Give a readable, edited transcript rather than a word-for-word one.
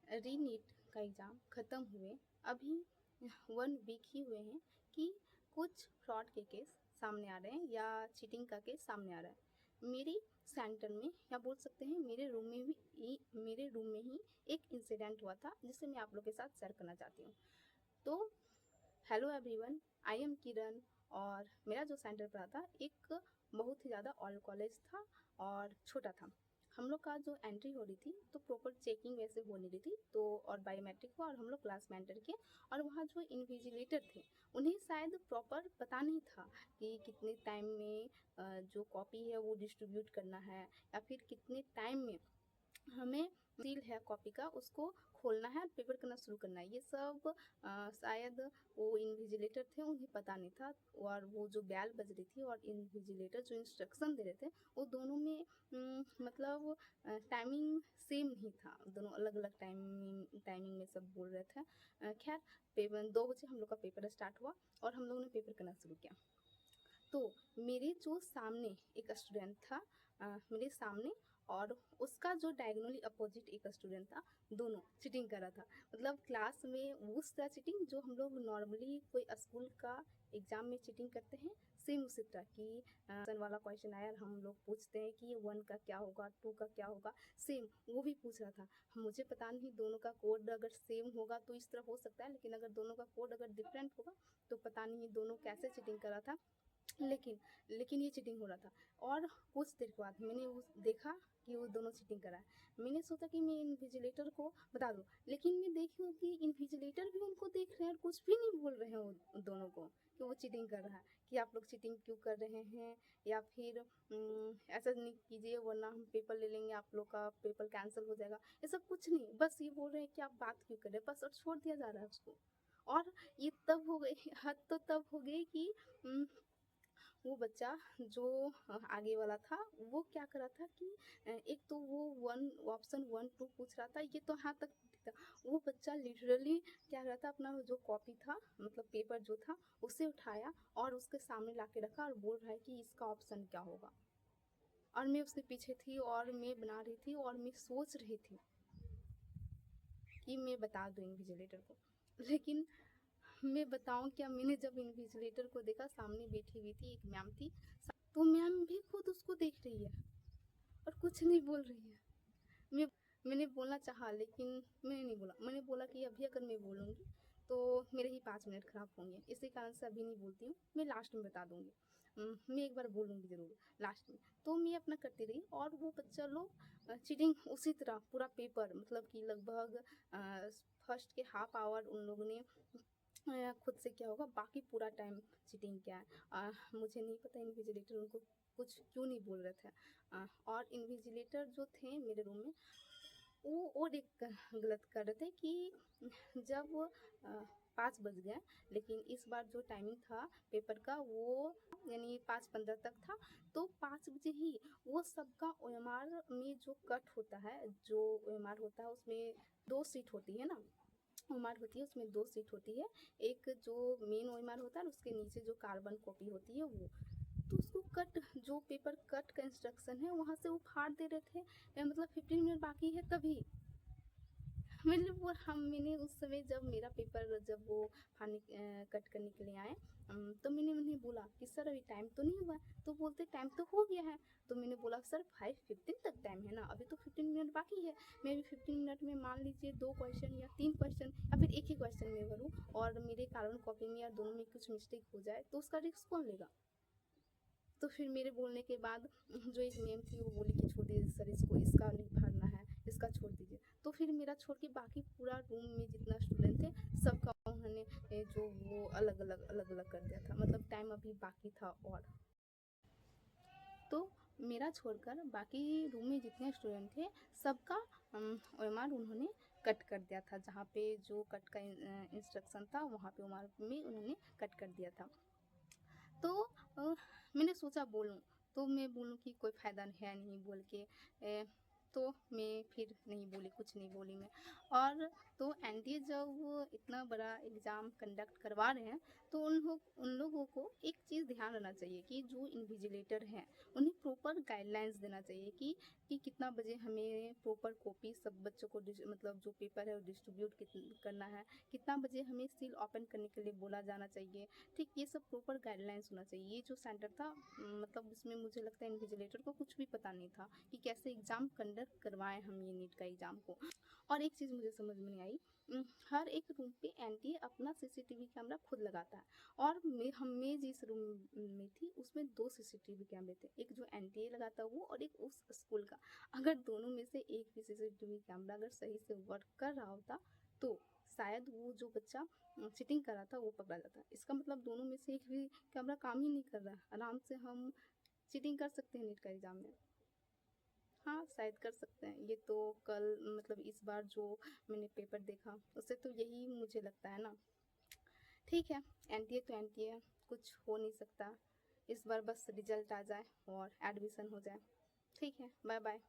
री नीट का एग्ज़ाम ख़त्म हुए अभी 1 वीक ही हुए हैं कि कुछ फ्रॉड के केस सामने आ रहे हैं या चीटिंग का केस सामने आ रहा है। मेरी सेंटर में या बोल सकते हैं मेरे रूम में ही एक इंसिडेंट हुआ था जिसे मैं आप लोग के साथ शेयर करना चाहती हूँ। तो हेलो एवरीवन, आई एम किरण। और मेरा जो सेंटर पड़ा था एक बहुत ही ज़्यादा ओल्ड कॉलेज था और छोटा था। हम लोग का जो एंट्री हो रही थी तो प्रॉपर चेकिंग वैसे हो नहीं रही थी, तो और बायोमेट्रिक हुआ और हम लोग क्लास में एंटर किए। और वहाँ जो इन्विजिलेटर थे उन्हें शायद प्रॉपर पता नहीं था कि कितने टाइम में जो कॉपी है वो डिस्ट्रीब्यूट करना है या फिर कितने टाइम में हमें सील है कॉपी का उसको खोलना है और पेपर करना शुरू करना है। ये सब शायद वो इन्विजिलेटर थे उन्हें पता नहीं था। और वो जो बैल बज रही थी और इन्विजिलेटर जो इंस्ट्रक्शन दे रहे थे वो दोनों में मतलब टाइमिंग सेम नहीं था। दोनों अलग अलग टाइमिंग में सब बोल रहे थे। खैर, पेपर 2 बजे हम लोग का पेपर स्टार्ट हुआ और हम लोगों ने पेपर करना शुरू किया। तो मेरे जो सामने एक स्टूडेंट था, मेरे सामने, और उसका जो डायगोनली अपोजिट एक स्टूडेंट था, दोनों चीटिंग कर रहा था। मतलब क्लास में उस तरह चीटिंग जो हम लोग नॉर्मली कोई स्कूल का एग्ज़ाम में चीटिंग करते हैं, सेम उसी तरह की क्वेश्चन वाला क्वेश्चन आया और हम लोग पूछते हैं कि 1 का क्या होगा, 2 का क्या होगा, सेम वो भी पूछ रहा था। मुझे पता नहीं दोनों का कोड अगर सेम होगा तो इस तरह हो सकता है, लेकिन अगर दोनों का कोड अगर डिफरेंट होगा तो पता नहीं दोनों कैसे चीटिंग कर रहा था। लेकिन लेकिन ये चीटिंग हो रहा था। और कुछ देर के बाद मैंने उस देखा कि वो दोनों चीटिंग कर रहा है। मैंने सोचा कि मैं इन्विजिलेटर को बता दूँ, लेकिन मैं देखी हूँ कि इन्विजिलेटर भी उनको देख रहे हैं और कुछ भी नहीं बोल रहे हैं वो दोनों को कि वो चीटिंग कर रहा है, कि आप लोग चीटिंग क्यों कर रहे हैं, या फिर ऐसा नहीं कीजिए वरना हम पेपर ले लेंगे, आप लोग का पेपर कैंसिल हो जाएगा। ये सब कुछ नहीं, बस ये बोल रहे हैं कि आप बात क्यों कर रहे हैं, बस, और छोड़ दिया जा रहा है उसको। और ये तब हो गई, हद तो तब हो गई कि वो बच्चा जो आगे वाला था वो क्या कर रहा था कि एक तो वो ऑप्शन 1 2 पूछ रहा था, ये तो यहाँ तक ठीक था। वो बच्चा लिटरली क्या कर रहा था, अपना जो कॉपी था मतलब पेपर जो था उसे उठाया और उसके सामने ला के रखा और बोल रहा है कि इसका ऑप्शन क्या होगा। और मैं उसके पीछे थी और मैं बना रही थी और मैं सोच रही थी कि मैं बता दूँ इन्विजिलेटर को। लेकिन मैं बताऊँ क्या, मैंने जब इन्विजिलेटर को देखा, सामने बैठी हुई थी एक मैम थी, तो मैम भी खुद उसको देख रही है और कुछ नहीं बोल रही है। मैं मैंने बोलना चाहा लेकिन मैंने नहीं बोला। मैंने बोला कि अभी अगर मैं बोलूँगी तो मेरे ही 5 मिनट खराब होंगे, इसी कारण से अभी नहीं बोलती हूँ, मैं लास्ट में बता दूँगी। मैं एक बार बोलूँगी ज़रूर लास्ट में। तो मैं अपना करती रही और वो बच्चा लोग चीटिंग उसी तरह पूरा पेपर, मतलब कि लगभग फर्स्ट के हाफ आवर उन लोगों ने खुद से किया होगा, बाकी पूरा टाइम चीटिंग किया है। मुझे नहीं पता इन्विजिलेटर उनको कुछ क्यों नहीं बोल रहे थे। और इन्विजिलेटर जो थे मेरे रूम में वो और एक गलत कर रहे थे कि जब 5 बज गए, लेकिन इस बार जो टाइमिंग था पेपर का वो यानी 5:15 तक था। तो 5 बजे ही वो सबका ओएमआर में जो कट होता है, जो ओएमआर होता है उसमें 2 सीट होती है ना, ओएमआर होती है उसमें 2 सीट होती है। एक जो मेन ओएमआर होता है और उसके नीचे जो कार्बन कॉपी होती है वो, तो उसको कट, जो पेपर कट का इंस्ट्रक्शन है वहाँ से वो फाड़ दे रहे थे। मतलब 15 मिनट बाकी है तभी मैंने उस समय जब मेरा पेपर, जब वो फाड़ने कट करने के लिए आए, तो मैंने उन्हें बोला कि सर अभी टाइम तो नहीं हुआ है, तो बोलते टाइम तो हो गया है। तो मैंने बोला सर 5:15 तक टाइम है ना, अभी तो 15 मिनट बाकी है। मैं भी 15 मिनट में मान लीजिए 2 क्वेश्चन या 3 क्वेश्चन या फिर एक ही क्वेश्चन में भरूँ और मेरे कार्बन कॉपी में या दोनों में कुछ मिस्टेक हो जाए तो उसका रिस्क कौन लेगा। तो फिर मेरे बोलने के बाद जो एक मैम थी वो बोली कि छोड़ दीजिए सर, इसको, इसका नहीं भरना है, इसका छोड़ दीजिए। तो फिर मेरा छोड़ के बाकी पूरा रूम में जितना स्टूडेंट थे सबका उन्होंने जो वो अलग अलग कर दिया था, मतलब टाइम अभी बाकी था। और तो मेरा छोड़कर बाकी रूम में जितने स्टूडेंट थे सबका ओएमआर उन्होंने कट कर दिया था। जहाँ पे जो कट का इंस्ट्रक्शन था वहाँ पे ओएमआर में उन्होंने कट कर दिया था। तो मैंने सोचा बोलूँ, तो मैं बोलूँ कि कोई फ़ायदा है नहीं बोल के तो मैं फिर नहीं बोली, कुछ नहीं बोली मैं। और तो एनडीए जब इतना बड़ा एग्ज़ाम कंडक्ट करवा रहे हैं, तो उन लोगों को एक चीज़ ध्यान रखना चाहिए कि जो इन्विजिलेटर हैं, उन्हें प्रॉपर गाइडलाइंस देना चाहिए कि कितना बजे हमें प्रॉपर कॉपी सब बच्चों को मतलब जो पेपर है वो डिस्ट्रीब्यूट करना है, कितना बजे हमें सील ओपन करने के लिए बोला जाना चाहिए। ठीक, ये सब प्रॉपर गाइडलाइंस होना चाहिए। ये जो सेंटर था, मतलब इसमें मुझे लगता है इन्विजिलेटर को कुछ भी पता नहीं था कि कैसे एग्ज़ाम कंडक्ट करवाएं हम ये नीट का एग्ज़ाम को। और एक चीज़ मुझे समझ में नहीं आई, हर एक रूम पे एनटीए अपना सीसीटीवी कैमरा खुद लगाता है। और मैं जिस रूम में थी उसमें 2 सीसीटीवी कैमरे थे, एक जो एनटीए लगाता वो और एक उस स्कूल का। अगर दोनों में से एक भी सीसीटीवी कैमरा अगर सही से वर्क कर रहा होता, तो शायद वो जो बच्चा चीटिंग कर रहा था वो पकड़ा जाता। इसका मतलब दोनों में से एक भी कैमरा काम ही नहीं कर रहा है। आराम से हम चीटिंग कर सकते हैं नीट का एग्ज़ाम में। हाँ, शायद कर सकते हैं। ये तो कल मतलब इस बार जो मैंने पेपर देखा उससे तो यही मुझे लगता है ना। ठीक है, एनटीए तो एनटीए है, कुछ हो नहीं सकता। इस बार बस रिजल्ट आ जाए और एडमिशन हो जाए। ठीक है, बाय बाय।